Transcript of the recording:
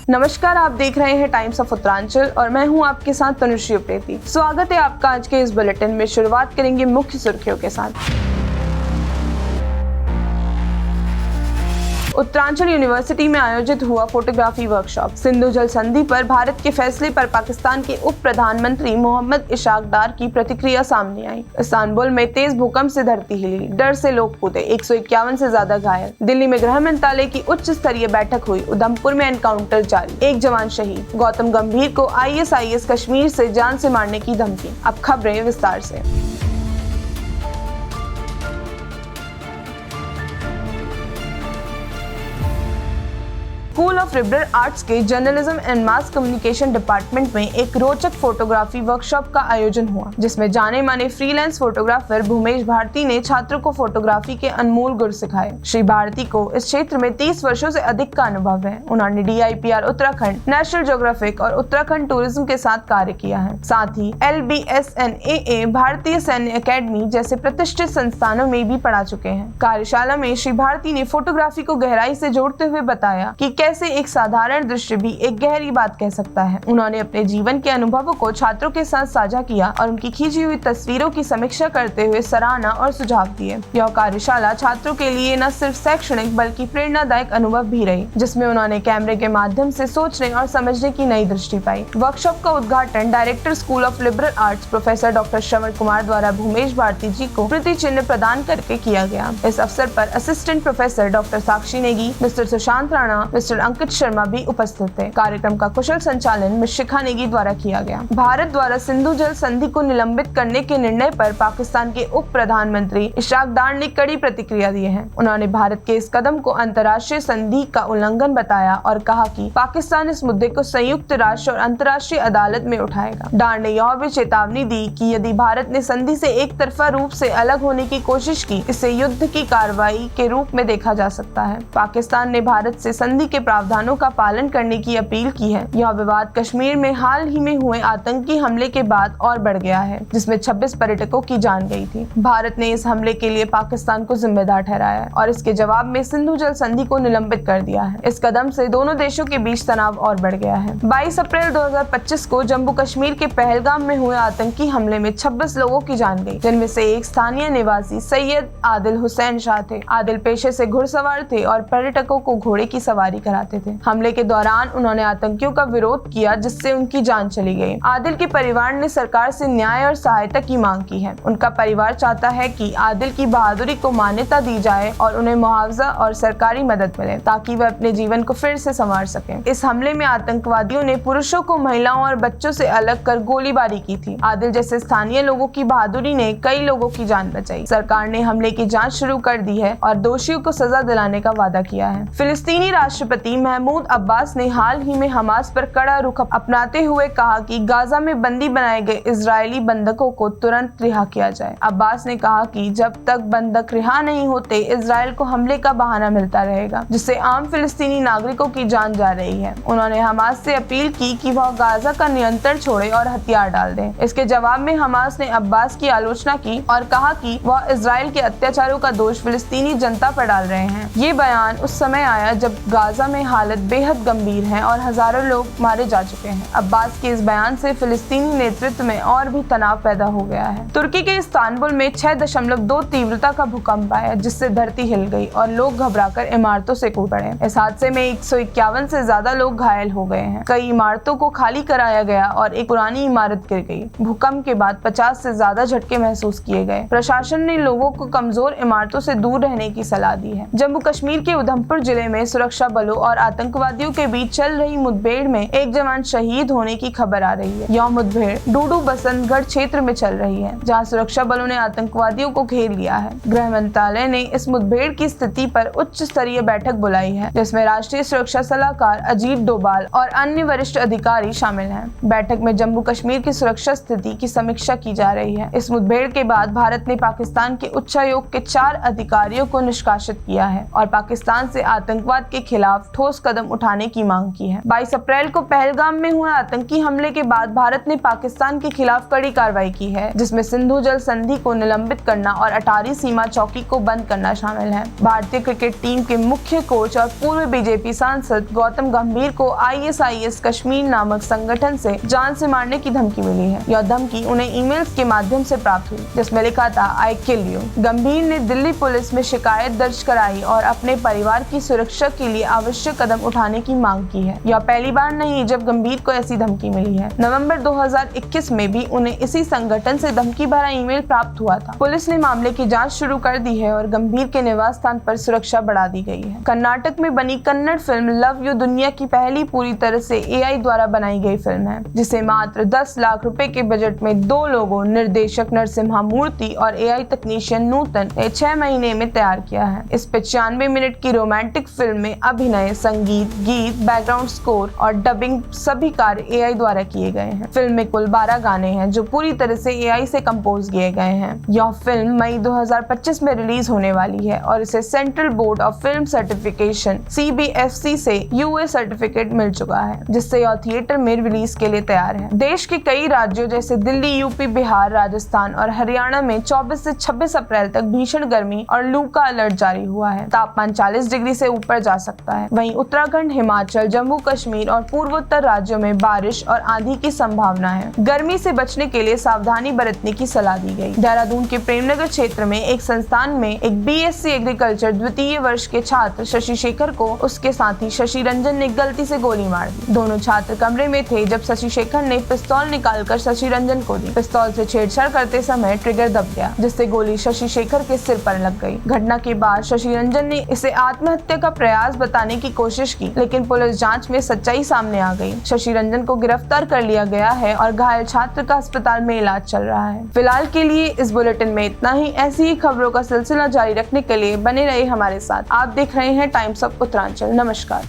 नमस्कार, आप देख रहे हैं टाइम्स ऑफ उत्तरांचल और मैं हूं आपके साथ तनुश्री उप्रेती। स्वागत है आपका आज के इस बुलेटिन में। शुरुआत करेंगे मुख्य सुर्खियों के साथ। उत्तरांचल यूनिवर्सिटी में आयोजित हुआ फोटोग्राफी वर्कशॉप। सिंधु जल संधि पर भारत के फैसले पर पाकिस्तान के उप प्रधानमंत्री मोहम्मद इशाक डार की प्रतिक्रिया सामने आई। इस्तांबुल में तेज भूकंप से धरती हिली, डर से लोग कूदे, 151 से ज्यादा घायल। दिल्ली में गृह मंत्रालय की उच्च स्तरीय बैठक हुई। उधमपुर में एनकाउंटर जारी, एक जवान शहीद। गौतम गंभीर को ISIS कश्मीर से जान से मारने की धमकी। अब खबरें विस्तार से। स्कूल ऑफ लिबरल आर्ट्स के journalism and mass communication department में एक रोचक फोटोग्राफी वर्कशॉप का आयोजन हुआ, जिसमें जाने माने फ्रीलांस फोटोग्राफर भूमेश भारती ने छात्रों को फोटोग्राफी के अनमोल गुर सिखाए। श्री भारती को इस क्षेत्र में 30 वर्षों से अधिक का अनुभव है। उन्होंने DIPR उत्तराखंड, नेशनल ज्योग्राफिक और उत्तराखंड टूरिज्म के साथ कार्य किया है। साथ ही LBSNAA, भारतीय सैन्य अकेडमी जैसे प्रतिष्ठित संस्थानों में भी पढ़ा चुके हैं। कार्यशाला में श्री भारती ने फोटोग्राफी को गहराई से जोड़ते हुए बताया कि कैसे एक साधारण दृश्य भी एक गहरी बात कह सकता है। उन्होंने अपने जीवन के अनुभवों को छात्रों के साथ साझा किया और उनकी खींची हुई तस्वीरों की समीक्षा करते हुए सराहना और सुझाव दिए। यह कार्यशाला छात्रों के लिए न सिर्फ शैक्षणिक बल्कि प्रेरणादायक अनुभव भी रही, जिसमें उन्होंने कैमरे के माध्यम से सोचने और समझने की नई दृष्टि पाई। वर्कशॉप का उद्घाटन director school of liberal arts professor doctor Shravan Kumar द्वारा भूमेश भारती जी को स्मृति चिन्ह प्रदान करके किया गया। इस अवसर पर असिस्टेंट प्रोफेसर डॉक्टर साक्षी नेगी, मिस्टर सुशांत राणा, मिस्टर अंकित शर्मा भी उपस्थित थे। कार्यक्रम का कुशल संचालन मिस शिखा नेगी द्वारा किया गया। भारत द्वारा सिंधु जल संधि को निलंबित करने के निर्णय पर पाकिस्तान के उप प्रधानमंत्री इशाक डार ने कड़ी प्रतिक्रिया दी है। उन्होंने भारत के इस कदम को अंतर्राष्ट्रीय संधि का उल्लंघन बताया और कहा कि पाकिस्तान इस मुद्दे को संयुक्त राष्ट्र और अंतर्राष्ट्रीय अदालत में उठाएगा। डार ने यह भी चेतावनी दी कि यदि भारत ने संधि से एक तरफा रूप से अलग होने की कोशिश की, इसे युद्ध की कार्रवाई के रूप में देखा जा सकता है। पाकिस्तान ने भारत से संधि के प्रावधानों का पालन करने की अपील की है। यह विवाद कश्मीर में हाल ही में हुए आतंकी हमले के बाद और बढ़ गया है, जिसमें 26 पर्यटकों की जान गई थी। भारत ने इस हमले के लिए पाकिस्तान को जिम्मेदार ठहराया है और इसके जवाब में सिंधु जल संधि को निलंबित कर दिया है। इस कदम से दोनों देशों के बीच तनाव और बढ़ गया है। 22 अप्रैल 2025 को जम्मू कश्मीर के पहलगाम में हुए आतंकी हमले में 26 लोगों की जान गई, जिनमें से एक स्थानीय निवासी सैयद आदिल हुसैन शाह थे। आदिल पेशे से घुड़सवार थे और पर्यटकों को घोड़े की सवारी कराते थे। हमले के दौरान उन्होंने आतंकियों का विरोध किया, जिससे उनकी जान चली गई। आदिल के परिवार ने सरकार से न्याय और सहायता की मांग की है। उनका परिवार चाहता है कि आदिल की बहादुरी को मान्यता दी जाए और उन्हें मुआवजा और सरकारी मदद मिले, ताकि वे अपने जीवन को फिर से संवार सकें। इस हमले में आतंकवादियों ने पुरुषों को महिलाओं और बच्चों से अलग कर गोलीबारी की थी। आदिल जैसे स्थानीय लोगों की बहादुरी ने कई लोगों की जान बचाई। सरकार ने हमले की जाँच शुरू कर दी है और दोषियों को सजा दिलाने का वादा किया है। फिलिस्तीनी राष्ट्रपति महमूद अब्बास ने हाल ही में हमास पर कड़ा रुख अपनाते हुए कहा कि गाजा में बंदी बनाए गए इजरायली बंधकों को तुरंत रिहा किया जाए। अब्बास ने कहा कि जब तक बंधक रिहा नहीं होते, इजरायल को हमले का बहाना मिलता रहेगा, जिससे आम फिलिस्तीनी नागरिकों की जान जा रही है। उन्होंने हमास से अपील की कि वह गाजा का नियंत्रण छोड़े और हथियार डाल दे। इसके जवाब में हमास ने अब्बास की आलोचना की और कहा कि वह इजरायल के अत्याचारों का दोष फिलिस्तीनी जनता पर डाल रहे हैं। ये बयान उस समय आया जब गाजा में हालत बेहद गंभीर है और हजारों लोग मारे जा चुके हैं। अब्बास के इस बयान से फिलिस्तीनी नेतृत्व में और भी तनाव पैदा हो गया है। तुर्की के इस्तांबुल में 6.2 तीव्रता का भूकंप आया, जिससे धरती हिल गई और लोग घबराकर इमारतों से कूद पड़े। इस हादसे में 151 से ज्यादा लोग घायल हो गए हैं। कई इमारतों को खाली कराया गया और एक पुरानी इमारत गिर गई। भूकंप के बाद 50 से ज्यादा झटके महसूस किए गए। प्रशासन ने लोगों को कमजोर इमारतों से दूर रहने की सलाह दी है। जम्मू कश्मीर के उधमपुर जिले में सुरक्षा बलों और आतंकवादियों के बीच चल रही मुठभेड़ में एक जवान शहीद होने की खबर आ रही है। यह मुठभेड़ डूडू बसंतगढ़ क्षेत्र में चल रही है, जहां सुरक्षा बलों ने आतंकवादियों को घेर लिया है। गृह मंत्रालय ने इस मुठभेड़ की स्थिति पर उच्च स्तरीय बैठक बुलाई है, जिसमें राष्ट्रीय सुरक्षा सलाहकार अजीत डोभाल और अन्य वरिष्ठ अधिकारी शामिल हैं। बैठक में जम्मू कश्मीर की सुरक्षा स्थिति की समीक्षा की जा रही है। इस मुठभेड़ के बाद भारत ने पाकिस्तान के उच्चायोग के 4 अधिकारियों को निष्कासित किया है और पाकिस्तान से आतंकवाद के खिलाफ खिलाफ ठोस कदम उठाने की मांग की है। 22 अप्रैल को पहलगाम में हुए आतंकी हमले के बाद भारत ने पाकिस्तान के खिलाफ कड़ी कार्रवाई की है, जिसमें सिंधु जल संधि को निलंबित करना और अटारी सीमा चौकी को बंद करना शामिल है। भारतीय क्रिकेट टीम के मुख्य कोच और पूर्व बीजेपी सांसद गौतम गंभीर को ISIS कश्मीर नामक संगठन से जान से मारने की धमकी मिली है। यह धमकी उन्हें ईमेल्स के माध्यम से प्राप्त हुई, जिसमें लिखा था I kill you। गंभीर ने दिल्ली पुलिस में शिकायत दर्ज कराई और अपने परिवार की सुरक्षा के लिए आवश्यक कदम उठाने की मांग की है। यह पहली बार नहीं जब गंभीर को ऐसी धमकी मिली है। नवंबर 2021 में भी उन्हें इसी संगठन से धमकी भरा ईमेल प्राप्त हुआ था। पुलिस ने मामले की जांच शुरू कर दी है और गंभीर के निवास स्थान पर सुरक्षा बढ़ा दी गई है। कर्नाटक में बनी कन्नड़ फिल्म लव यू दुनिया की पहली पूरी तरह से AI द्वारा बनाई गई फिल्म है, जिसे मात्र 10 लाख रुपए के बजट में 2 लोगों निर्देशक नरसिम्हा मूर्ति और AI तकनीशियन नूतन ने 6 महीने में तैयार किया है। इस 95 मिनट की रोमांटिक फिल्म में अभिनय, संगीत, गीत, बैकग्राउंड स्कोर और डबिंग सभी कार्य AI द्वारा किए गए हैं। फिल्म में कुल 12 गाने हैं जो पूरी तरह से AI से कंपोज किए गए हैं। यह फिल्म मई 2025 में रिलीज होने वाली है और इसे central board of film certification CBFC से US सर्टिफिकेट मिल चुका है, जिससे यह थिएटर में रिलीज के लिए तैयार है। देश के कई राज्यों जैसे दिल्ली, यूपी, बिहार, राजस्थान और हरियाणा में 24 से 26 अप्रैल तक भीषण गर्मी और लू का अलर्ट जारी हुआ है। तापमान 40 डिग्री से ऊपर जा सकता है। वहीं उत्तराखंड, हिमाचल, जम्मू कश्मीर और पूर्वोत्तर राज्यों में बारिश और आंधी की संभावना है। गर्मी से बचने के लिए सावधानी बरतने की सलाह दी गई। देहरादून के प्रेमनगर क्षेत्र में एक संस्थान में एक BSc एग्रीकल्चर द्वितीय वर्ष के छात्र शशि शेखर को उसके साथी शशि रंजन ने गलती से गोली मार दी। दोनों छात्र कमरे में थे जब शशि शेखर ने पिस्तौल निकालकर शशि रंजन को दी। पिस्तौल से छेड़छाड़ करते समय ट्रिगर दब गया, जिससे गोली शशि शेखर के सिर पर लग गई। घटना के बाद शशि रंजन ने इसे आत्महत्या का प्रयास बताने की कोशिश की, लेकिन पुलिस जांच में सच्चाई सामने आ गई। शशि रंजन को गिरफ्तार कर लिया गया है और घायल छात्र का अस्पताल में इलाज चल रहा है। फिलहाल के लिए इस बुलेटिन में इतना ही। ऐसी ही खबरों का सिलसिला जारी रखने के लिए बने रहे हमारे साथ। आप देख रहे हैं टाइम्स ऑफ उत्तरांचल। नमस्कार।